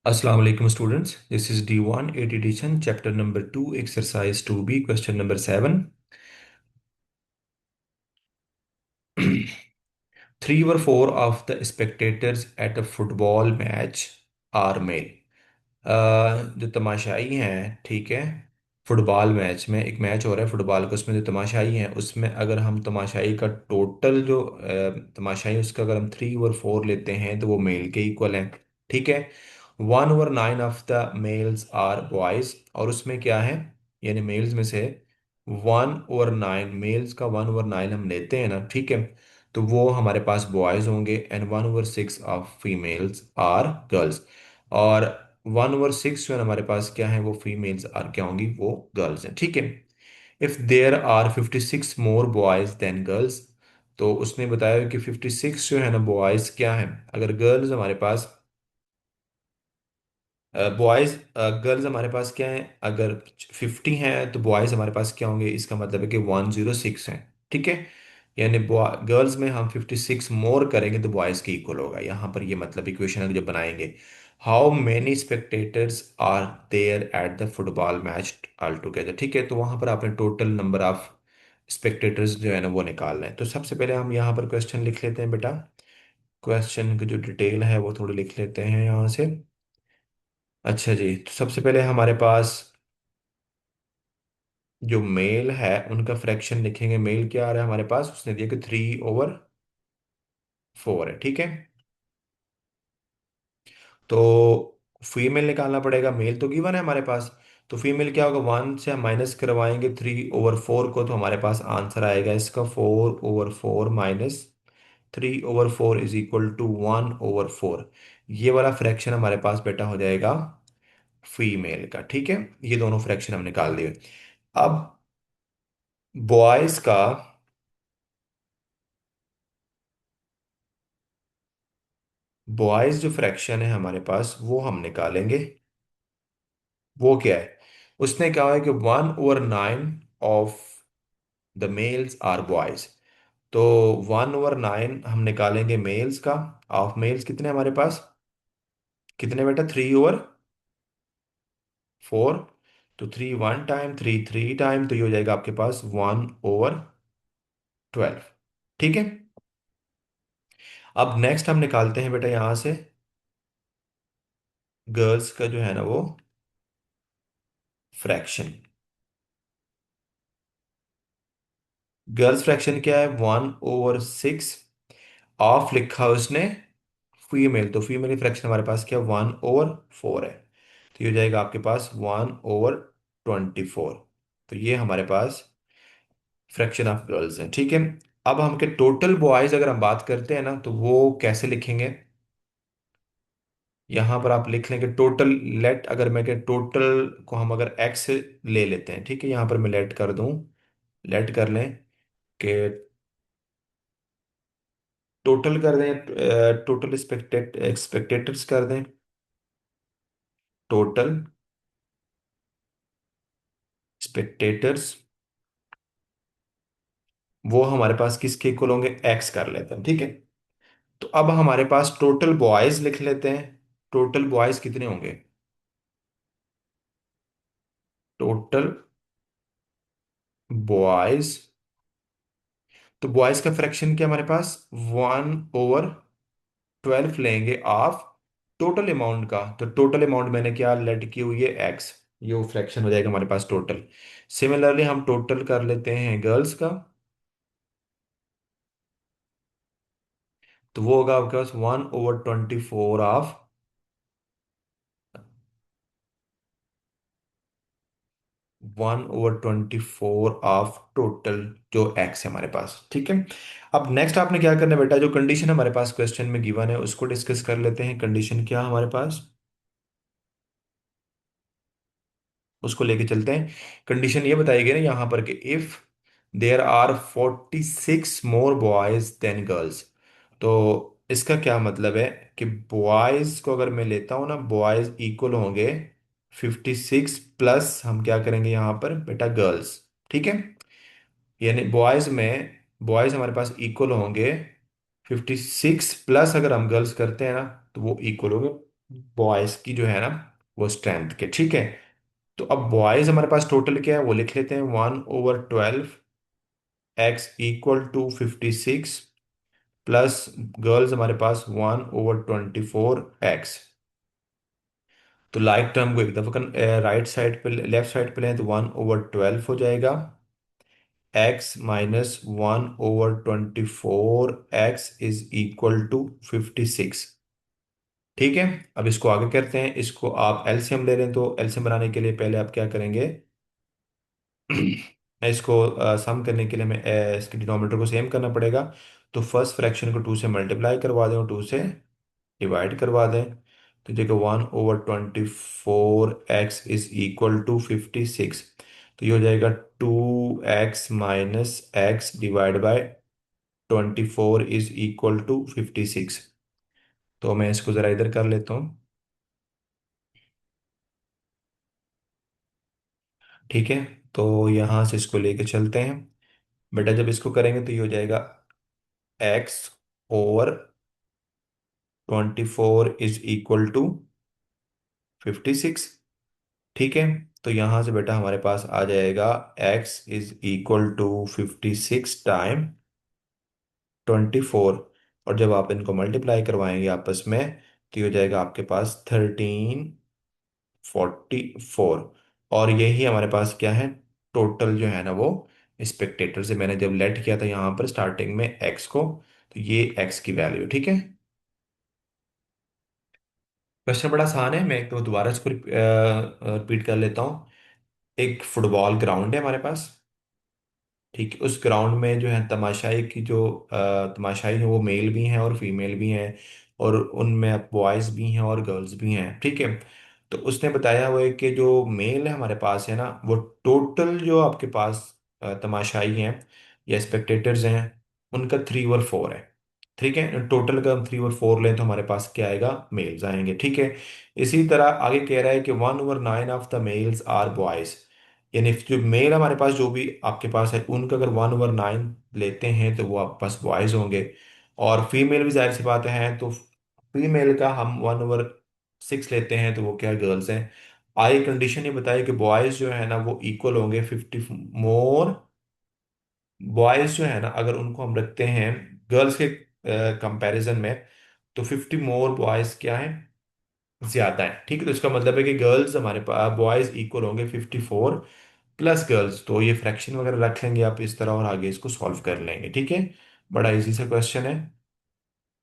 Assalamu alaikum students. This is D1 8 edition, chapter number 2, exercise 2B, question number 7. Three or four of the spectators at a football match are male. जो तमाशाई हैं, ठीक है। Football match में एक match हो रहा है football का, उसमें जो तमाशाई हैं उसमें अगर हम तमाशाई का टोटल जो तमाशाई उसका अगर हम 3 और 4 लेते हैं तो वो मेल के इक्वल हैं, ठीक है। 1/9 of the males are boys, और उसमें क्या है, यानी मेल्स में से 1/9, मेल्स का 1/9 हम लेते हैं ना, ठीक है। तो वो हमारे पास बॉयज होंगे and 1/6 of females are girls. और 1/6 जो है हमारे पास क्या है, वो फीमेल्स आर क्या होंगी, वो गर्ल्स हैं, ठीक है। If there are 56 more boys then girls, तो उसने बताया कि 56 जो है ना बॉयज क्या है, अगर गर्ल्स हमारे पास बॉयज गर्ल्स हमारे पास क्या है, अगर 50 हैं तो बॉयज हमारे पास क्या होंगे, इसका मतलब है कि 106 हैं, ठीक है। यानी गर्ल्स में हम 56 मोर करेंगे तो बॉयज के इक्वल होगा, यहाँ पर ये मतलब इक्वेशन जब बनाएंगे। How many spectators are there at the football match all together, ठीक है। तो वहां पर आपने टोटल नंबर ऑफ स्पेक्टेटर्स जो है ना वो निकालना है। तो सबसे पहले हम यहाँ पर क्वेश्चन लिख लेते हैं बेटा। क्वेश्चन की जो डिटेल है वो थोड़ी लिख लेते हैं यहाँ से। अच्छा जी, तो सबसे पहले हमारे पास जो मेल है उनका फ्रैक्शन लिखेंगे। मेल क्या आ रहा है हमारे पास, उसने दिया कि 3/4 है, ठीक है। तो फीमेल निकालना पड़ेगा, मेल तो गिवन है हमारे पास। तो फीमेल क्या होगा, 1 से हम माइनस करवाएंगे 3/4 को, तो हमारे पास आंसर आएगा इसका 4/4 माइनस 3/4 इज इक्वल टू 1/4। ये वाला फ्रैक्शन हमारे पास बेटा हो जाएगा फीमेल का, ठीक है। ये दोनों फ्रैक्शन हम निकाल दिए। अब बॉयज का, बॉयज जो फ्रैक्शन है हमारे पास वो हम निकालेंगे। वो क्या है, उसने कहा है कि 1/9 of the males are boys. तो 1/9 हम निकालेंगे मेल्स का। ऑफ मेल्स कितने हमारे पास, कितने बेटा, 3/4। तो 3 1 टाइम, 3 3 टाइम, तो ये हो जाएगा आपके पास 1/12, ठीक है। अब नेक्स्ट हम निकालते हैं बेटा यहां से गर्ल्स का जो है ना वो फ्रैक्शन। गर्ल्स फ्रैक्शन क्या है, 1/6। ऑफ लिखा उसने फीमेल, तो फीमेल फ्रैक्शन हमारे पास क्या, 1/4 है। तो ये हो जाएगा आपके पास 1/24। तो ये हमारे पास फ्रैक्शन ऑफ गर्ल्स है, ठीक है। अब हम के टोटल बॉयज अगर हम बात करते हैं ना तो वो कैसे लिखेंगे, यहां पर आप लिख लेंगे टोटल। लेट, अगर मैं के टोटल को हम अगर एक्स ले लेते हैं, ठीक है, यहां पर मैं लेट कर दूं, लेट कर लें कि टोटल कर दें, टोटल एक्सपेक्टेटर्स कर दें, टोटल स्पेक्टेटर्स, वो हमारे पास किसके इक्वल होंगे, एक्स कर लेते हैं, ठीक है। तो अब हमारे पास टोटल बॉयज लिख लेते हैं। टोटल बॉयज कितने होंगे, टोटल बॉयज, तो बॉयज का फ्रैक्शन क्या हमारे पास, 1/12 लेंगे ऑफ टोटल अमाउंट का। तो टोटल अमाउंट मैंने क्या लेट की हुई है, एक्स। ये वो फ्रैक्शन हो जाएगा हमारे पास टोटल। सिमिलरली हम टोटल कर लेते हैं गर्ल्स का। तो वो होगा आपके पास 1/24 ऑफ 1/24 ऑफ टोटल जो एक्स है हमारे पास, ठीक है। अब नेक्स्ट आपने क्या करना है बेटा, जो कंडीशन हमारे पास क्वेश्चन में गिवन है उसको डिस्कस कर लेते हैं। कंडीशन क्या है हमारे पास, उसको लेके चलते हैं। कंडीशन ये बताई गई ना यहाँ पर कि if there are 46 more boys then girls, तो इसका क्या मतलब है कि बॉयज को अगर मैं लेता हूँ ना, बॉयज इक्वल होंगे 56 प्लस हम क्या करेंगे यहाँ पर बेटा गर्ल्स, ठीक है। यानी बॉयज में, बॉयज हमारे पास इक्वल होंगे 56 प्लस अगर हम गर्ल्स करते हैं ना तो वो इक्वल होंगे बॉयज की जो है ना वो स्ट्रेंथ के, ठीक है। तो अब बॉयज हमारे पास टोटल क्या है वो लिख लेते हैं, 1/12 X equal to 56, plus girls हमारे पास 1/24 एक्स। तो लाइक टर्म को एक दफा राइट साइड पे लेफ्ट साइड पे लें तो 1/12 हो जाएगा, X minus 1/24 X is equal to 56। ठीक है। अब इसको आगे करते हैं, इसको आप एलसीएम ले लें, तो एलसीएम बनाने के लिए पहले आप क्या करेंगे, इसको सम करने के लिए मैं इसके डिनोमिनेटर को सेम करना पड़ेगा। तो फर्स्ट फ्रैक्शन को 2 से मल्टीप्लाई करवा दें और 2 से डिवाइड करवा दें। तो देखो 1/24 एक्स इज इक्वल टू 56। तो ये हो जाएगा 2x - X divide by 24 is equal to 56। तो मैं इसको ज़रा इधर कर लेता हूँ। ठीक है। तो यहाँ से इसको लेके चलते हैं। बेटा जब इसको करेंगे तो ये हो जाएगा x/24 इज इक्वल टू 56। ठीक है। तो यहाँ से बेटा हमारे पास आ जाएगा x = 56 टाइम 24। और जब आप इनको मल्टीप्लाई करवाएंगे आपस में तो ये हो जाएगा आपके पास 1344। और यही हमारे पास क्या है, टोटल जो है ना वो स्पेक्टेटर से मैंने जब लेट किया था यहाँ पर स्टार्टिंग में एक्स को, तो ये एक्स की वैल्यू, ठीक है। क्वेश्चन बड़ा आसान है, मैं एक तो दोबारा इसको रिपीट कर लेता हूँ। एक फुटबॉल ग्राउंड है हमारे पास, ठीक है। उस ग्राउंड में जो है तमाशाई की जो तमाशाई है वो मेल भी हैं और फीमेल भी हैं, और उनमें बॉयज़ भी हैं और गर्ल्स भी हैं, ठीक है। तो उसने बताया हुआ है कि जो मेल है हमारे पास है ना वो टोटल जो आपके पास तमाशाई हैं या स्पेक्टेटर्स हैं उनका 3/4 है, ठीक है। टोटल का हम 3/4 लें तो हमारे पास क्या आएगा, मेल्स आएंगे, ठीक है। इसी तरह आगे कह रहा है कि 1/9 of the males are boys, यानी जो मेल हमारे पास जो भी आपके पास है उनका अगर 1/9 लेते हैं तो वो आपके पास बॉयज होंगे। और फीमेल भी जाहिर सी बात है, तो फीमेल का हम 1/6 लेते हैं तो वो क्या गर्ल्स हैं। आई कंडीशन ये बताए कि बॉयज जो है ना वो इक्वल होंगे 50 मोर। बॉयज जो है ना अगर उनको हम रखते हैं गर्ल्स के कंपैरिजन में, तो 50 मोर बॉयज क्या है, ज्यादा है, ठीक है। तो इसका मतलब है कि गर्ल्स हमारे पास बॉयज इक्वल होंगे 54 प्लस गर्ल्स। तो ये फ्रैक्शन वगैरह रख लेंगे आप इस तरह और आगे इसको सॉल्व कर लेंगे, ठीक है। बड़ा इजी सा क्वेश्चन है।